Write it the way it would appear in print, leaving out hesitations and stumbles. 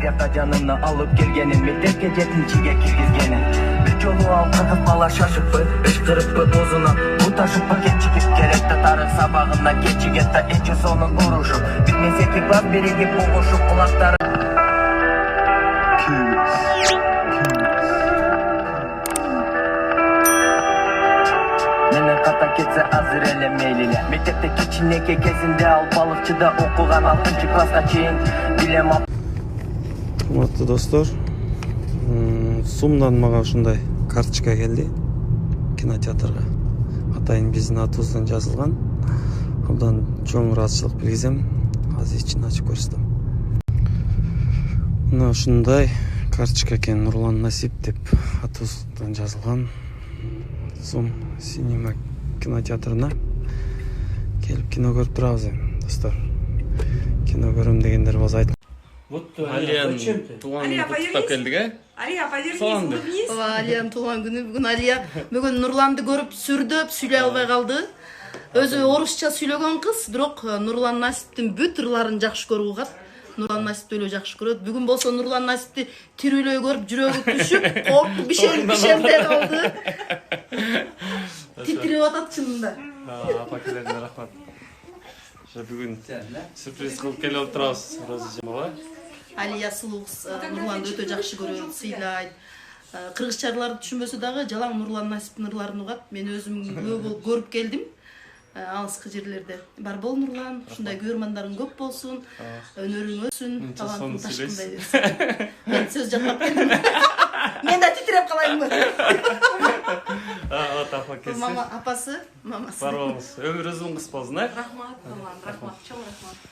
Edebiyata canını alıp gelgenin Mektepke жетinчиге киргизгени Bir жолу ал кыргыз бала шашыппы Ышкырыппы бозуна Bu taşıpпы кечигип Керекте тарых сабагына кечигетта эчи сонун урушуп Bitmez 2 класс биригип угушуп кулактары Мени ката кетсе азыр эле мейлиле Мектепте кичинекей кезинде ал балыкчыда окуган 6 класска чейин билем алып Урматтуу достор, Сумдан мага ушундай карточка келди кинотеатрга. Атайын биздин атыбыздан жазылган. Абдан чоң ыраазычылык билгизем. Азыр ичин ачып көрсөтөм. Мына ушундай карточка экен, Нурлан Насип деп атыбыздан жазылган. Сум синема кинотеатрына келип кино көрүп турабыз эми, достор. Кино көрөм дегендер болсо айтыңыз. Вот Алияның туған күні құттықтап келдік, Алия, повернись вниз. Алияның туған күні. Бүгін Алия бүгін Нурланды көріп сүрдөп, сүйлей албай қалды. Өзі орысша сүйлеген қыз, бирок Нурлан Насиптин бүт ырларын жакшы көрүп угат. Нурлан Насипти эле жакшы көрөт. Бүгүн болсо Нурлан Насипти тирүүлөй көрүп, жүрөгү түшүп, коркуп бишемдей калды. Титирип атат чынында. Апа келеріне рахмат. Бүгін сюрприз кылып келип отурабыз, Роза жамала. Алия сулуу кыз, Нурланды өтө жакшы көрөт, сыйлайт. Кыргызчаларды түшүнбөсө дагы жалаң Нурлан Насиптин ырларын угат. Мен өзүм күбө болуп көрүп келдим. Алыскы жерлерде. Бар бол Нурлан, ушундай көрөрмандарың көп болсун, өнөрүң өссүн, талантың ташкындай берсин. Мен сөз жаттап келдим. Мен да титиреп калайынбы? Апа келсин. Мама апасы, мамасы. Бар болуңуз. Өмүр узун кыз болсун, Рахмат, рахмат, чоң рахмат.